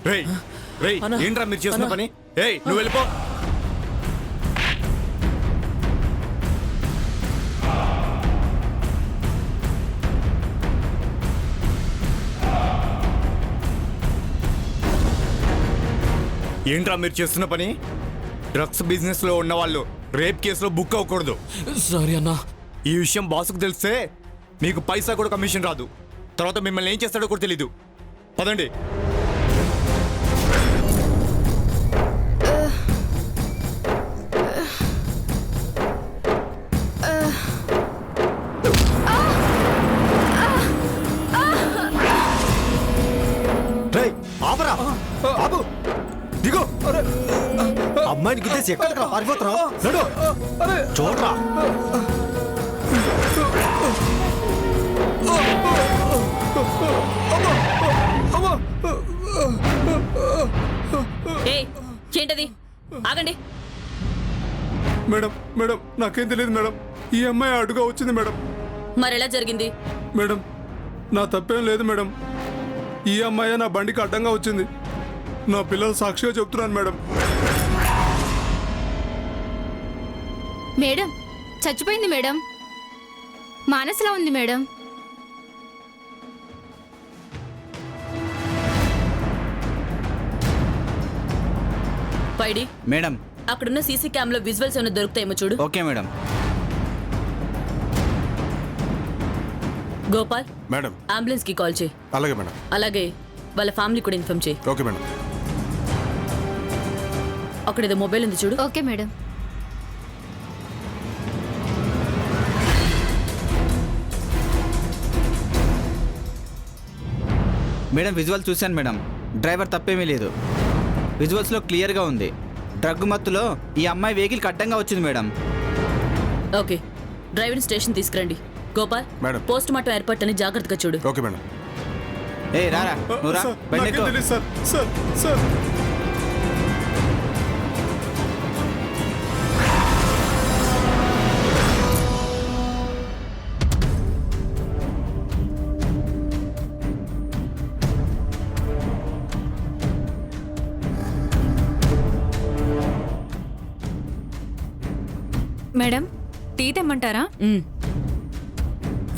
రేయ్ రేయ్ అన్నా. ఏంట్రా మీరు చేస్తున్న అన్నా. పని? ఏయ్ నువ్వు వెళ్ళిపో. ఏంట్రా మీరు చేస్తున్న పని? డ్రగ్స్ బిజినెస్ లో ఉన్న వాళ్ళు రేప్ కేసులో బుక్ అవ్వకూడదు. సారీ అన్నా. ఈ విషయం బాసుకు తెలిస్తే మీకు పైసా కూడా కమిషన్ రాదు. తర్వాత మిమ్మల్ని ఏం చేస్తాడో కూడా తెలీదు. పదండి. రేయ్ ఆపరా బాబు దిగు. అమ్మాయిని గుద్దేసి ఎక్కడికి పారిపోతున్నావు? నడు చూడరా. ఏయ్ ఏంటది? ఆగండి. మేడం మేడం నాకేం తెలియదు మేడం. ఈ అమ్మాయి అడుగా వచ్చింది మేడం. మరెలా జరిగింది? మేడం నా తప్పేం లేదు మేడం. ఈ అమ్మాయి నా బండికి అడ్డంగా వచ్చింది. నా పిల్లలు సాక్షిగా చెప్తున్నాను మేడం. మేడం చచ్చిపోయింది మేడం. మానసలా ఉంది మేడం. పైడి మేడం. అక్కడున్న సీసీ క్యామ్ లో విజువల్స్ ఏమైనా దొరుకుతాయేమో చూడు. Okay madam. Gopal madam ambulance కి కాల్ చేయి. అలాగే మేడం. అలాగే వాళ్ళ ఫ్యామిలీ కూడా ఇన్ఫార్మ్ చేయి. Okay madam. అక్కడ ఏదో మొబైల్ ఉంది చూడు. Okay madam. మేడం విజువల్ చూశాను మేడం. డ్రైవర్ తప్పేమీ లేదు. విజువల్స్లో క్లియర్గా ఉంది. డ్రగ్ మత్తులో ఈ అమ్మాయి వెహికల్కి అడ్డంగా వచ్చింది మేడం. ఓకే డ్రైవర్ స్టేషన్ తీసుకురండి. గోపాల్ మేడం. పోస్ట్ మార్టం ఏర్పాటని జాగ్రత్తగా చూడు. Okay madam. ఏ రారా నువ్వు రా. సార్, బండి నాకేం ఎక్కు. తెలియదు sir. Sir sir madam tea తెమ్మంటారా? మ్,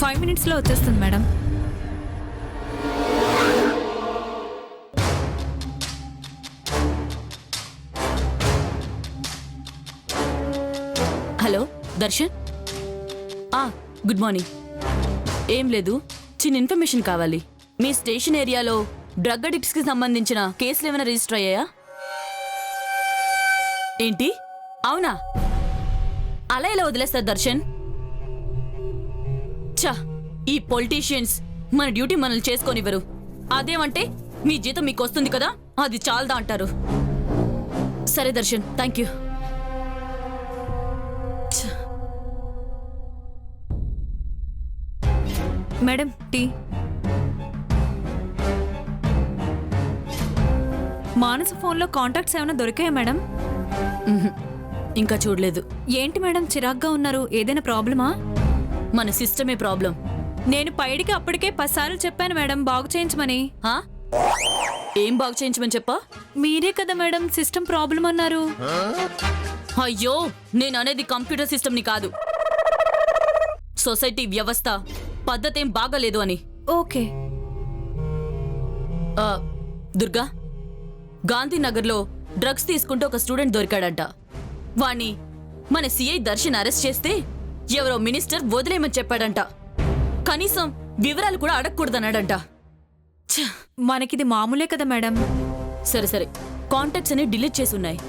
5 minutesలో వచ్చేస్తుంది madam. Hello Darshan. Good morning. ఏం లేదు, చిన్న ఇన్ఫర్మేషన్ కావాలి. మీ స్టేషన్ ఏరియాలో డ్రగ్ అడిక్ట్స్ కి సంబంధించిన కేసులు ఏమైనా రిజిస్టర్ అయ్యాయా? ఏంటి? అవునా? అలా ఎలా వదిలేస్తారు దర్శన్? చా, ఈ పొలిటీషియన్స్ మన డ్యూటీ మనల్ని చేసుకోనివ్వరు. అదేమంటే మీ జీతం మీకు వస్తుంది కదా, అది చాలదా అంటారు. సరే Darshan, thank you. Madam tea. Manasa ఫోన్లో కాంటాక్ట్స్ ఏమైనా దొరికాయా మేడం? ఇంకా చూడలేదు. ఏంటి మేడం చిరాగ్గా ఉన్నారు? ఏదైనా ప్రాబ్లమా? మన సిస్టమే ప్రాబ్లం. నేను పైడికి అప్పటికే 10 సార్లు చెప్పాను మేడం బాగు చేయించమని. ఆ? ఏం బాగు చేయించమని చెప్పా? మీరే కదా మేడం సిస్టమ్ ప్రాబ్లం అన్నారు. అయ్యో, నేను అనేది కంప్యూటర్ సిస్టమ్ ని కాదు, సొసైటీ వ్యవస్థ పద్ధతేం బాగాలేదు అని. ఓకే. దుర్గా, గాంధీనగర్లో డ్రగ్స్ తీసుకుంటూ ఒక స్టూడెంట్ దొరికాడంట. వాణ్ణి మన సిఐ దర్శన్ అరెస్ట్ చేస్తే ఎవరో మినిస్టర్ వదిలేయమని చెప్పాడంట. కనీసం వివరాలు కూడా అడగకూడదన్నాడంట. ఛ! మనకిది మామూలే కదా మేడం. సరే సరే, కాంటాక్ట్స్ అన్ని డిలీట్ చేసి ఉన్నాయి.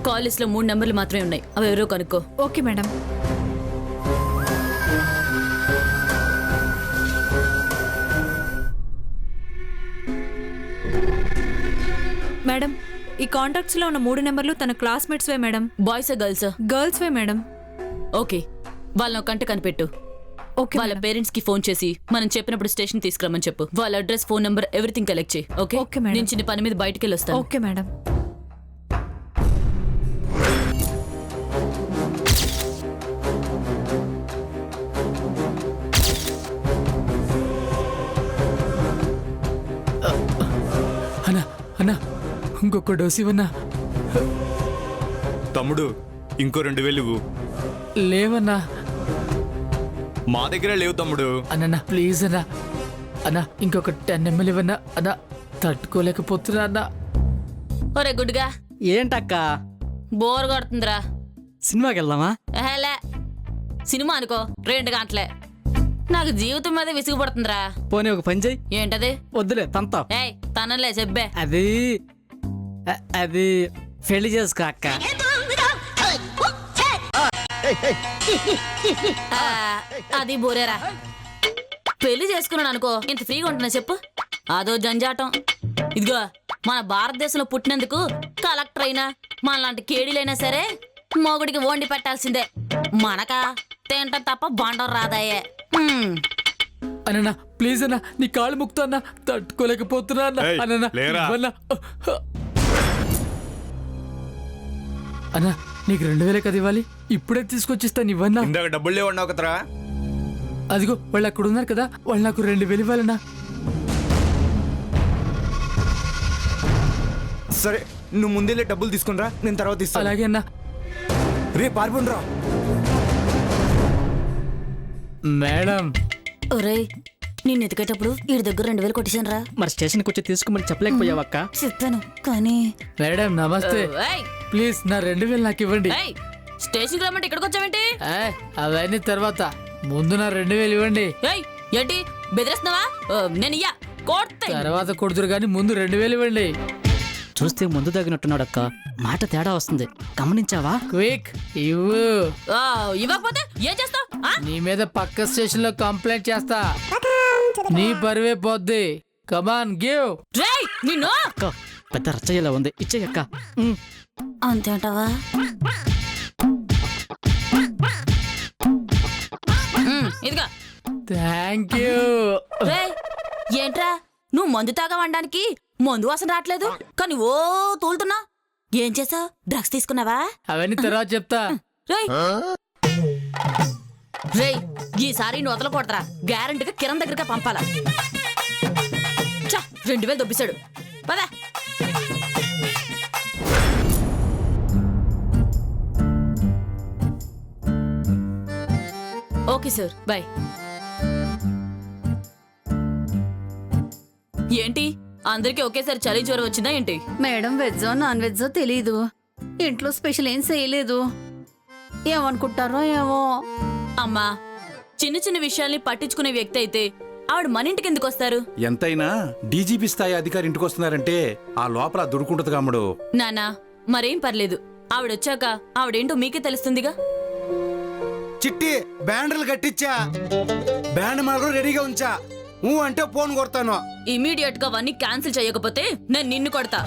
కాల్ లిస్ట్ లో 3 నెంబర్లు మాత్రమే ఉన్నాయి. అవి ఎవరో కనుక్కో. Okay madam. మేడం ఈ కాంటాక్ట్స్ లో ఉన్న 3 నెంబర్లు తన క్లాస్మేట్స్ వే మేడం. బాయ్సా గర్ల్సా? గర్ల్స్ వే మేడం. ఓకే, వాళ్ళని ఒక కంట కనిపెట్టు. ఓకే వాళ్ళ పేరెంట్స్ కి ఫోన్ చేసి మనం చెప్పినప్పుడు స్టేషన్ తీసుకురమ్మని చెప్పు. వాళ్ళ address, phone number, everything collect చేయి. ఓకే? Okay madam. నేను చిన్న పని మీద బయటికి వెళ్ళి వస్తాను. Okay madam. అన్నా అన్నా ఇంకొక డోసు ఇవ్వన్నా. తమ్ముడు ఇంకో 2000 ఇవ్వు. లేవన్నా. మా దగ్గర లేవు తమ్ముడు. అన్న ప్లీజ్ అన్నా. అన్నా ఇంకొక 10 ml ఇవ్వన్నా. అన్నా తట్టుకోలేకపోతున్నా అన్నా. ఒరే గుడ్డుగా, ఏంటక్క బోర్ కొడుతుందిరా. సినిమాకి వెళ్దామా? ఏహేలే, సినిమా అనుకో 2 గంటలే. నాకు జీవితం మీద విసిగిపడుతుందిరా. పోనీ ఒక పని చెయ్యి. ఏంటది? వద్దులే తంతా. ఏయ్ తనలే చెప్పే. అది పెళ్లి చేసుకో అక్క. ఆ, అది బోరేరా. పెళ్లి చేసుకున్నాను అనుకో ఇంత ఫ్రీగా ఉంటున్నా చెప్పు? అదో జంజాటం. ఇదిగో మన భారతదేశంలో పుట్టినందుకు కలెక్టర్ అయినా మనలాంటి కేడీలైనా సరే మొగుడికి వండి పెట్టాల్సిందే. మనక తింటాం తప్ప బండం రాదాయే. అన్న ప్లీజ్ అన్నా, నీ కాళ్ళు ముక్తా అన్నా, తట్టుకోలేకపోతున్నా అన్నా. ఏయ్, అన్న లేరా. అన్నా నీకు 2000 కదా ఇవ్వాలి, ఇప్పుడే తీసుకొచ్చిస్తాను ఇవ్వన్నా. ఇందాక డబ్బులు లేవన్నావు కదరా. అదిగో వాళ్ళు అక్కడ ఉన్నారు కదా, వాళ్ళు నాకు 2000 ఇవ్వాలన్నా. సరే నువ్వు ముందే డబ్బులు తీసుకునిరా, నేను తర్వాత ఇస్తాను. అలాగే అన్నా. రే పారిపోండిరా. మేడం ఒరేయ్ నేను ఎతికేటప్పుడు వీడి దగ్గర 2000 కొట్టేశాను రా. మరి స్టేషన్కి వచ్చి తీసుకోమని చెప్పలేకపోయావక్క? చెప్పాను కానీ. మేడం నమస్తే. ఏయ్, ప్లీజ్ నా 2000 నాకు ఇవ్వండి. ఏయ్, స్టేషన్కి రమ్మంటే ఇక్కడికి వచ్చావేంటి? ఏయ్, అవన్నీ తర్వాత ముందు నా 2000 ఇవ్వండి. ఏయ్ ఏంటి బెదిరిస్తున్నావా? నేను ఇయ్యా కోర్తే. తర్వాత కొడుతురు కానీ ముందు 2000 ఇవ్వండి. చూస్తే ముందు తగినట్టున్నాడు అక్క, మాట తేడా వస్తుంది, గమనించావా? క్విక్ ఇవ్వు. ఇవ్వకపోతే ఏం చేస్తావు? నీ మీద పక్క స్టేషన్ లో కంప్లైంట్ చేస్తా. నీ పరువే పోద్ది. Come on give. రేయ్ నిన్ను. అక్క పెద్ద రచ్చయ్యేలా ఉంది, ఇచ్చేయక్క. అంతే అంటావా? ఇదిగా. Thank you. రేయ్ ఏంట్రా నువ్వు మందు తాగవడానికి మందు వాసన రావట్లేదు కానీ ఓ తోలుతున్నా. ఏం చేసావు? డ్రగ్స్ తీసుకున్నావా? అవన్నీ తర్వాత చెప్తా. రేయ్ రేయ్ ఈసారి నువ్వు వదలకూడదురా. గ్యారంటీగా కిరణ్ దగ్గరగా పంపాలా. 2000 దొబ్బిసాడు. పదా. Okay sir bye. ఏంటి అందరికీ ఒకేసారి చలి జ్వరం వచ్చిందా ఏంటి? మేడం వెజ్జో నాన్ వెజ్జో తెలీదు, ఇంట్లో స్పెషల్ ఏం చేయలేదు, ఏమనుకుంటారో ఏమో. అమ్మా చిన్న చిన్న విషయాల్ని పట్టించుకునే వ్యక్తి అయితే ఆవిడ మన ఇంటికి ఎందుకు వస్తారు? ఎంతైనా డీజీపీ స్థాయి అధికారి ఇంటికి వస్తున్నారంటే ఆ లోపల దుడుకుంటది కాముడు. నానా మరేం పర్లేదు, ఆవిడొచ్చాక ఆవిడేంటో మీకే తెలుస్తుందిగా. చిట్టి బ్యాండర్లు కట్టించా, బ్యాండ్ మాత్రం రెడీగా ఉంచా. అంటే ఫోన్ కొడతాను. ఇమీడియట్ గా అవన్నీ క్యాన్సిల్ చేయకపోతే నేను నిన్ను కొడతా.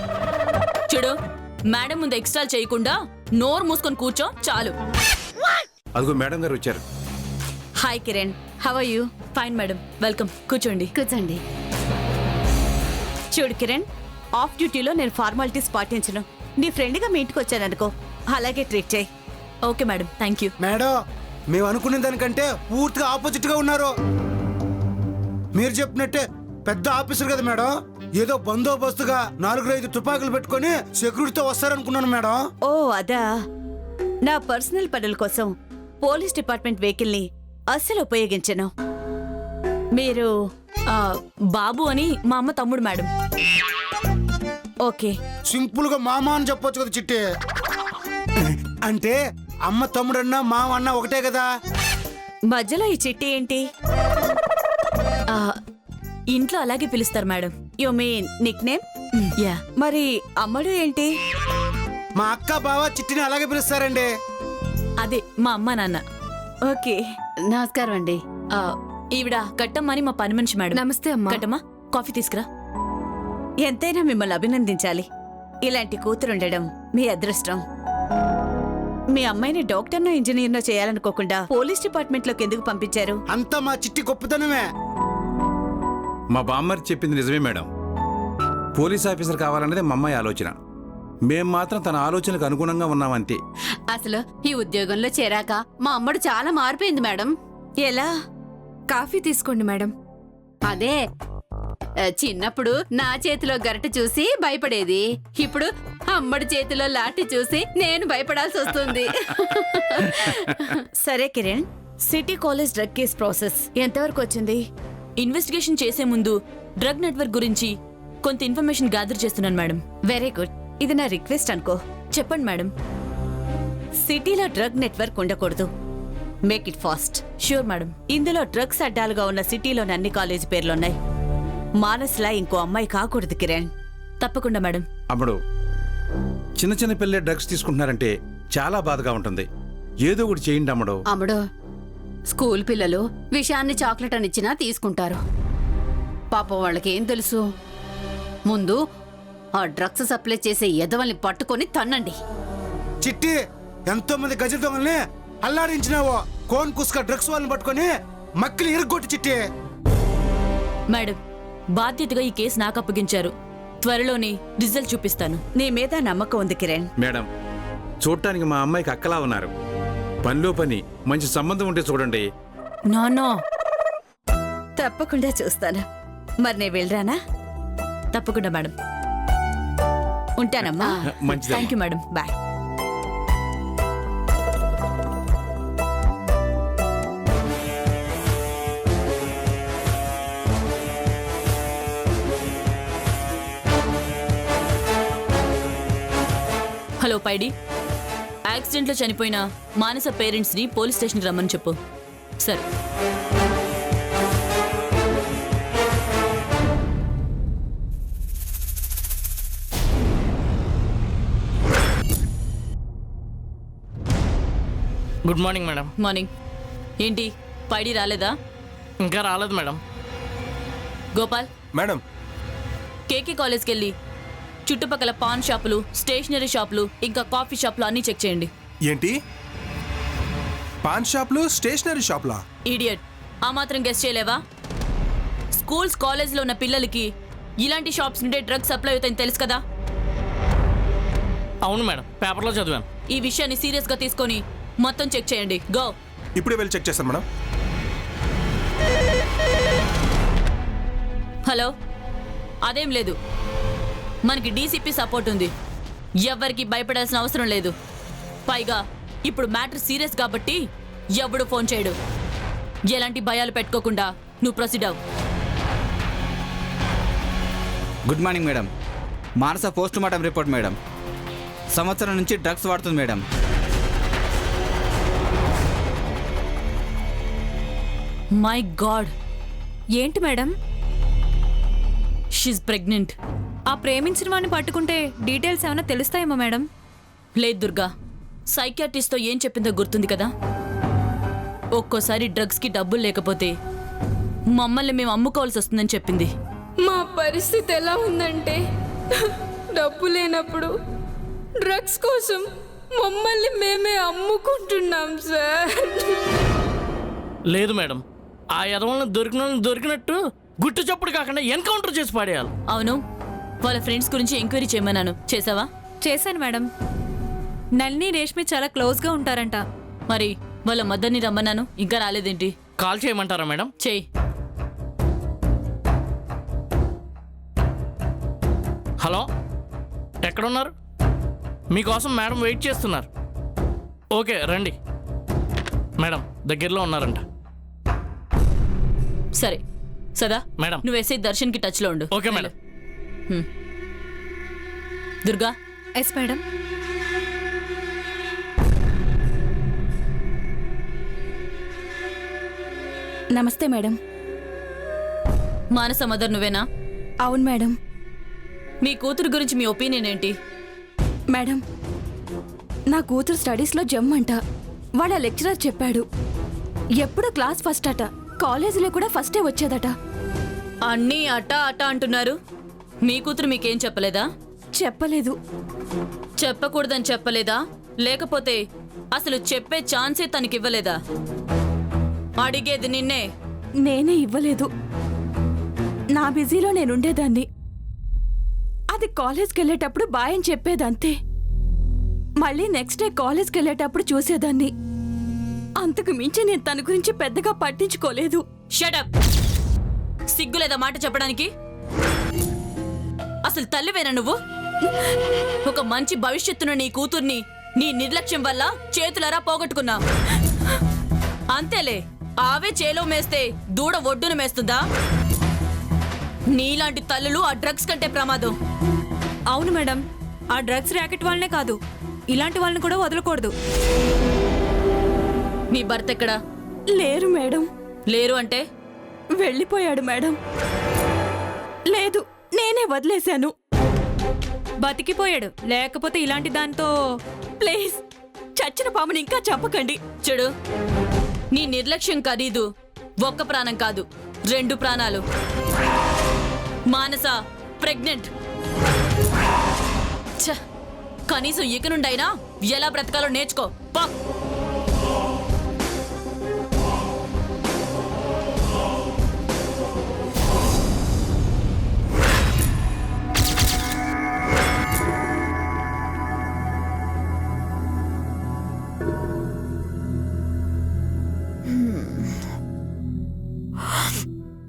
చూడు మేడం ముందు ఎక్స్ట్రా చేయకుండా నోరు మూసుకొని కూర్చో చాలు. అదిగో మేడం గారు వచ్చారు. Hi Kiran, how are you? Fine madam, welcome. కూర్చోండి. కూర్చోండి. చూడు కిరణ్, ఆఫ్ డ్యూటీలో నేను ఫార్మాలిటీస్ పాటించను. నీ ఫ్రెండ్గా మీ ఇంటికి వచ్చాననుకో, అలాగే ట్రీట్ చేయి. Okay madam, thank you. Madam మేము అనుకునే దానికంటే పూర్తిగా ఆపోజిట్ గా ఉన్నారు. మీరు చెప్పినట్టే పెద్ద ఆఫీసర్ కదా మేడం, ఏదో బందోబస్తుగా 4-5 తుపాకులు పెట్టుకొని సెక్యూరిటీతో వస్తారనుకున్నాను మేడం. ఓ అదా, నా పర్సనల్ పనుల కోసం పోలీస్ డిపార్ట్మెంట్ వెహికల్ ని అస్సలు ఉపయోగించను. మీరు బాబు అని మా అమ్మ తమ్ముడు మేడం. ఓకే. సింపుల్ గా మామ అని చెప్పొచ్చు కదా చిట్టి. అంటే అమ్మ తమ్ముడన్నా మామ అన్నా ఒకటే కదా. మధ్యలో ఈ చిట్టి ఏంటి? ఇంట్లో అలాగే పిలుస్తారు madam. You mean Nick name? Yeah. మరి అమ్మడు ఏంటి? మా అక్క బావ చిట్టిని అలాగే పిలుస్తారండి. అదే మా అమ్మ నాన్న. ఓకే, నమస్కారం అండి. ఈవిడ కట్టమ్మ అని మా పని మనిషి మేడం. నమస్తే అమ్మా. కట్టమ్మ కాఫీ తీసుకురా. ఎంతైనా మిమ్మల్ని అభినందించాలి. ఇలాంటి కూతురుండడం మీ అదృష్టం. మీ అమ్మాయిని డాక్టర్నో ఇంజనీర్నో చేయాలనుకోకుండా పోలీస్ డిపార్ట్మెంట్ లోకి ఎందుకు పంపించారు? అంతా మా చిట్టి గొప్పతనమే. మా బామ్మర్ చెప్పింది నిజమే మేడం. పోలీస్ ఆఫీసర్ కావాలన్నదే మా అమ్మాయి ఆలోచన. మేం మాత్రం తన ఆలోచనకు అనుగుణంగా ఉన్నామంతే. అసలు ఈ ఉద్యోగంలో చేరాక మా అమ్మడు చాలా మారిపోయింది మేడం. ఎలా? కాఫీ తీసుకోండి మేడం. అదే చిన్నప్పుడు నా చేతిలో గరిట చూసి భయపడేది, ఇప్పుడు అమ్మడి చేతిలో లాఠీ చూసి నేను భయపడాల్సి వస్తుంది. సరే Kiran, city college drug case process ఎంతవరకు వచ్చింది? ఇన్వెస్టిగేషన్ చేసే ముందు డ్రగ్ నెట్వర్క్ గురించి కొంత ఇన్ఫర్మేషన్ గ్యాదర్ చేస్తున్నాను మేడం. Very good. ఇది నా రిక్వెస్ట్ అనుకో. చెప్పండి మేడం. సిటీలో డ్రగ్ నెట్వర్క్ ఉండకూడదు. Make it fast. Sure madam. ఇందులో డ్రగ్స్ అడ్డాలుగా ఉన్న సిటీలోని అన్ని కాలేజీ పేర్లున్నాయి. మానస్లా ఇంకో అమ్మాయి కాకూడదు కిరణ్. తప్పకుండా మేడం. అప్పుడు చిన్న చిన్న పిల్లలే డ్రగ్స్ తీసుకుంటున్నారంటే చాలా బాధగా ఉంటుంది. ఏదో ఒకటి చేయండి అమ్మడు. అమ్ముడు, స్కూల్ పిల్లలు విషయాన్ని చాక్లెట్ అని ఇచ్చినా తీసుకుంటారు. పాపం వాళ్ళకి ఏం తెలుసు? ముందు ఆ డ్రగ్స్ సప్లై చేసే ఎదవల్ని పట్టుకొని తన్నండి. చిట్టి, ఎంతో మంది గజ దొంగల్ని అల్లాడించినావో. కోన్ కుస్కా డ్రగ్స్ వాళ్ళని పట్టుకొని మక్కిలి ఇరుగ్గొట్టు చిట్టి. మేడం, బాధ్యతగా ఈ కేసు నాకు అప్పగించారు. త్వరలోనే రిజల్ట్ చూపిస్తాను. నీ మీద నమ్మకం ఉంది కిరణ్. మేడం, చూడటానికి మా అమ్మాయికి అక్కలా ఉన్నారు. పనిలో పని మంచి సంబంధం ఉంటే చూడండి. నో. తప్పకుండా చూస్తాను. మరి నేను వెళ్ళరానా? తప్పకుండా మేడం. ఉంటానమ్మా. మంచిది. Thank you madam. Bye. Hello Paidi, యాక్సిడెంట్లో చనిపోయిన మానస పేరెంట్స్ని పోలీస్ స్టేషన్కి రమ్మని చెప్పు. సరే. Good morning madam. మార్నింగ్. ఏంటి పైడి రాలేదా? ఇంకా రాలేదు మేడం. గోపాల్ మేడం, కేకే కాలేజ్కి వెళ్ళి చుట్టుపక్కల పాన్ షాపులు, స్టేషనరీ షాపులు, ఇంకా కాఫీ షాపులు అన్నీ చెక్ చేయండి. ఏంటి పాన్ షాప్లు, స్టేషనరీ షాప్లా? ఈడియట్, ఆ మాత్రం గెస్ చేయలేవా? స్కూల్స్, కాలేజ్లో ఉన్న పిల్లలకి ఇలాంటి షాప్స్ నుండే డ్రగ్స్ సప్లై అవుతాయని తెలుసు కదా? అవును మేడం, పేపర్లో చదివాను. ఈ విషయాన్ని సీరియస్గా తీసుకొని మొత్తం చెక్ చేయండి. గో. ఇప్పుడే వెళ్ళి చెక్ చేస్తాను మేడం. హలో, అదేం లేదు. మనకి డీసీపీ సపోర్ట్ ఉంది. ఎవ్వరికి భయపడాల్సిన అవసరం లేదు. పైగా ఇప్పుడు మ్యాటర్ సీరియస్ కాబట్టి ఎవడు ఫోన్ చేయడు. ఎలాంటి భయాలు పెట్టుకోకుండా నువ్వు ప్రొసీడ్ అవ్వు. Good morning madam. Manasa post mortem report madam. సంవత్సరం నుంచి డ్రగ్స్ వాడుతుంది మేడం. మై గాడ్, ఏంటి మేడం? She's pregnant. ఆ ప్రేమించిన వాడిని పట్టుకుంటే డీటెయిల్స్ ఏమైనా తెలుస్తాయేమో మేడం? లేదు దుర్గా, సైకియాట్రిస్ట్తో ఏం చెప్పిందో గుర్తుంది కదా? ఒక్కోసారి డ్రగ్స్కి డబ్బులు లేకపోతే మమ్మల్ని మేము అమ్ముకోవాల్సి వస్తుందని చెప్పింది. మా పరిస్థితి ఎలా ఉందంటే, డబ్బు లేనప్పుడు డ్రగ్స్ కోసం మమ్మల్ని మేమే అమ్ముకుంటున్నాం సార్. లేదు మేడం, ఆ ఎదవలను దొరికినట్టు గుట్టు చప్పుడు కాకుండా ఎన్కౌంటర్ చేసి పాడేయాలి. అవును, వాళ్ళ ఫ్రెండ్స్ గురించి ఎంక్వైరీ చేయమన్నాను. చేసావా? చేశాను మేడం. నళిని, రేష్మి చాలా క్లోజ్గా ఉంటారంట. మరి వాళ్ళ మదర్ని రమ్మన్నాను, ఇంకా రాలేదేంటి? కాల్ చేయమంటారా మేడం? చేయి. హలో, ఎక్కడున్నారు? మీకోసం మేడం వెయిట్ చేస్తున్నారు. ఓకే రండి. మేడం దగ్గరలో ఉన్నారంట. సరే సదా మేడం. నువ్వు ఎస్ఐ దర్శన్కి టచ్లో ఉండు. Okay madam. Durga. Yes madam. నమస్తే మేడం. మానస మదర్ నువ్వేనా? అవును మేడం. మీ కూతురు గురించి మీ ఒపీనియన్ ఏంటి? మేడం, నా కూతురు స్టడీస్లో జమ్మంట. వాళ్ళ లెక్చరర్ చెప్పాడు. ఎప్పుడు క్లాస్ ఫస్ట్ అట, కాలేజీలో కూడా ఫస్టే వచ్చేదట. అన్నీ అటా అటా అంటున్నారు. మీ కూతురు మీకేం చెప్పలేదా? చెప్పలేదు. చెప్పకూడదని చెప్పలేదా, లేకపోతే అసలు చెప్పే ఛాన్సే తనకివ్వలేదా? అడిగేది నిన్నే. నేనే ఇవ్వలేదు. నా బిజీలో నేనుండేదాన్ని. అది కాలేజ్కి వెళ్ళేటప్పుడు బాయ్ అని చెప్పేదంతే. మళ్ళీ నెక్స్ట్ డే కాలేజ్కి వెళ్ళేటప్పుడు చూసేదాన్ని. అంతకు మించి నేను తన గురించి పెద్దగా పట్టించుకోలేదు. షటప్. సిగ్గులేదా మాట చెప్పడానికి? అసలు తల్లివేనా నువ్వు? ఒక మంచి భవిష్యత్తున్న నీ కూతుర్ని నీ నిర్లక్ష్యం వల్ల చేతులరా పోగొట్టుకున్నా. అంతేలే, ఆవే చేలో మేస్తే దూడ ఒడ్డున మేస్తుందా? నీలాంటి తల్లులు ఆ డ్రగ్స్ కంటే ప్రమాదం. అవును మేడం, ఆ డ్రగ్స్ ర్యాకెట్ వాళ్ళనే కాదు, ఇలాంటి వాళ్ళని కూడా వదలకూడదు. నీ భర్త ఎక్కడా? లేరు మేడం. లేరు అంటే? వెళ్ళిపోయాడు మేడం. లేదు, నేనే వదిలేశాను. బతికిపోయాడు, లేకపోతే ఇలాంటి దాంతో. ప్లీజ్, చచ్చిన పాముని ఇంకా చంపకండి. చెడు, నీ నిర్లక్ష్యం ఖరీదు ఒక్క ప్రాణం కాదు, 2 ప్రాణాలు. మానస ప్రెగ్నెంట్. ఛ, కనీసం ఇక నుండైనా ఎలా బ్రతకాలో నేర్చుకో. పా.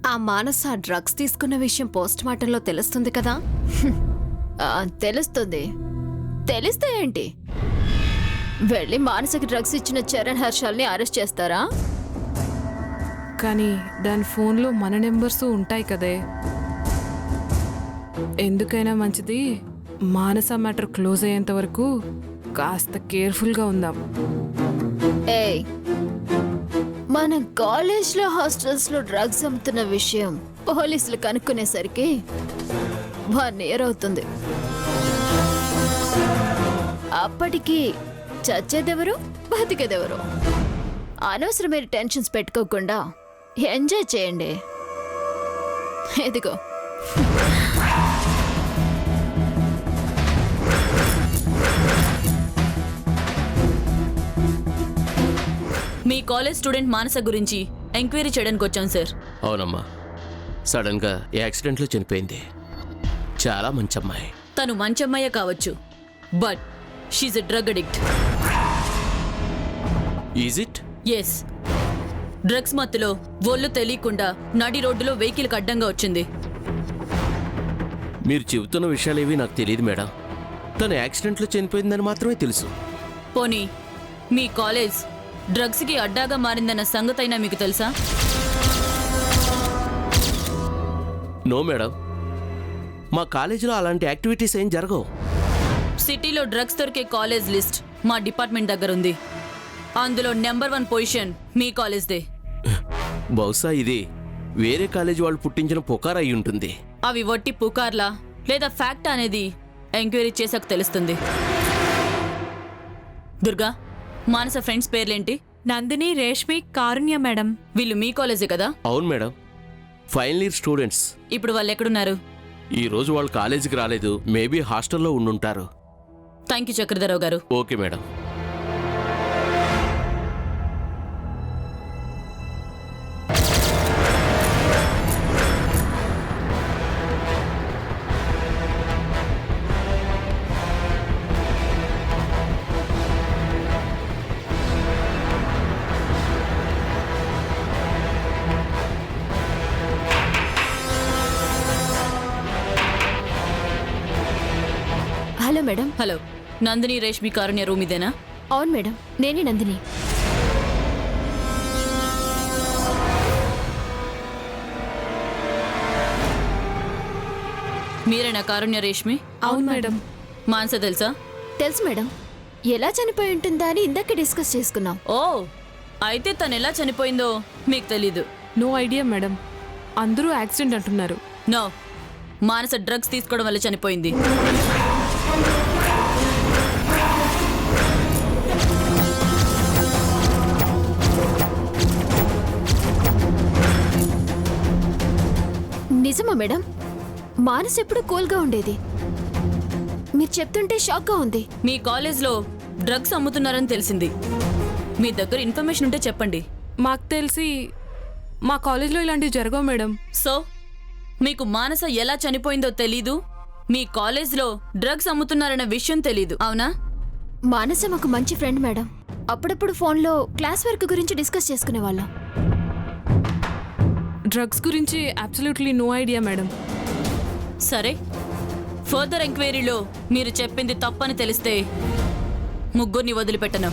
ఆ మానస డ్రగ్స్ తీసుకున్న విషయం పోస్ట్ మార్టంలో తెలుస్తుంది కదా? తెలుస్తుంది. తెలిస్తే ఏంటి? వెళ్ళి మానసకి డ్రగ్స్ ఇచ్చిన చరణ్ హర్షల్ని అరెస్ట్ చేస్తారా? కానీ దాని ఫోన్లో మన నెంబర్స్ ఉంటాయి కదే. ఎందుకైనా మంచిది మానస మ్యాటర్ క్లోజ్ అయ్యేంత వరకు కాస్త కేర్ఫుల్గా ఉందాం. ఏయ్, మన కాలేజ్లో హాస్టల్స్లో డ్రగ్స్ అమ్ముతున్న విషయం పోలీసులు కనుక్కునేసరికి 1 year అవుతుంది. అప్పటికి చచ్చేదెవరు, బతికేదెవరు? అనవసరమైన టెన్షన్స్ పెట్టుకోకుండా ఎంజాయ్ చేయండి. ఎదిగో. మీ కాలేజ్ స్టూడెంట్ మానస గురించి ఎంక్వైరీ చేయడానికి వచ్చాం సార్. అవునమ్మా, సడన్గా యాక్సిడెంట్లో చనిపోయింది. చాలా మంచి అమ్మాయి. తను మంచమ్మాయే కావచ్చు, but she's a drug addict. Is it? Yes. Drugs మత్తులో ఒళ్ళు తెలియకుండా నడి రోడ్డులో వెహికల్కి అడ్డంగా వచ్చింది. మీరు చెబుతున్న విషయాలేవి నాకు తెలియదు మేడం. తను యాక్సిడెంట్లో చనిపోయిందని మాత్రమే తెలుసు. పోనీ మీ కాలేజ్ డ్రగ్స్కి అడ్డాగా మారిందన్న సంగతైనా మీకు తెలుసా? నో మేడం, మా కాలేజీలో అలాంటి యాక్టివిటీస్ ఏం జరగవు. సిటీలో డ్రగ్స్ దొరికే కాలేజ్ లిస్ట్ మా డిపార్ట్మెంట్ దగ్గర ఉంది. అందులో నెంబర్ 1 పొజిషన్ మీ కాలేజ్దే. బహుశా ఇది వేరే కాలేజీ వాళ్ళు పుట్టించిన పుకార్ అయి ఉంటుంది. అవి వట్టి పుకార్లా లేదా ఫ్యాక్ట్ అనేది ఎంక్వైరీ చేసాక తెలుస్తుంది. దుర్గా, మానస ఫ్రెండ్స్ పేర్లేంటి? నందిని, రేష్మి, కారుణ్య మేడం. వీళ్ళు మీ కాలేజే కదా? అవును మేడం, ఫైనల్ ఇయర్ స్టూడెంట్స్. ఇప్పుడు వాళ్ళు ఎక్కడున్నారు? ఈ రోజు వాళ్ళు కాలేజీకి రాలేదు. మేబీ హాస్టల్లో ఉండుంటారు. థ్యాంక్ యూ చక్రధరావు గారు. Okay madam. Hello madam. Hello, Nandini, Reshmi, Karunya room ఇదేనా? అవును మేడం, నేనే నందిని. మీరేనా కారుణ్య, రేష్మి? అవును మేడం. మానస తెలుసా? తెలుసు మేడం. ఎలా చనిపోయి ఉంటుందా అని ఇందాక డిస్కస్ చేసుకున్నాం. ఓ, అయితే తను ఎలా చనిపోయిందో మీకు తెలీదు? నో ఐడియా మేడం, అందరూ యాక్సిడెంట్ అంటున్నారు. నో, మానస డ్రగ్స్ తీసుకోవడం వల్ల చనిపోయింది. నిజమా మేడం? మానస్ ఎప్పుడు కూల్గా ఉండేది. మీరు చెప్తుంటే షాక్గా ఉంది. మీ కాలేజ్లో డ్రగ్స్ అమ్ముతున్నారని తెలిసింది. మీ దగ్గర ఇన్ఫర్మేషన్ ఉంటే చెప్పండి. మాకు తెలిసి మా కాలేజ్లో ఇలాంటివి జరగవు మేడం. సో మీకు మానస ఎలా చనిపోయిందో తెలీదు, మీ కాలేజ్లో డ్రగ్స్ అమ్ముతున్నారన్న విషయం తెలీదు, అవునా? మానస మాకు మంచి ఫ్రెండ్ మేడం. అప్పుడప్పుడు ఫోన్లో క్లాస్ వర్క్ గురించి డిస్కస్ చేసుకునేవాళ్ళం. డ్రగ్స్ గురించి అబ్సల్యూట్లీ నో ఐడియా మేడం. సరే, ఫర్దర్ ఎంక్వైరీలో మీరు చెప్పింది తప్పని తెలిస్తే ముగ్గురిని వదిలిపెట్టను.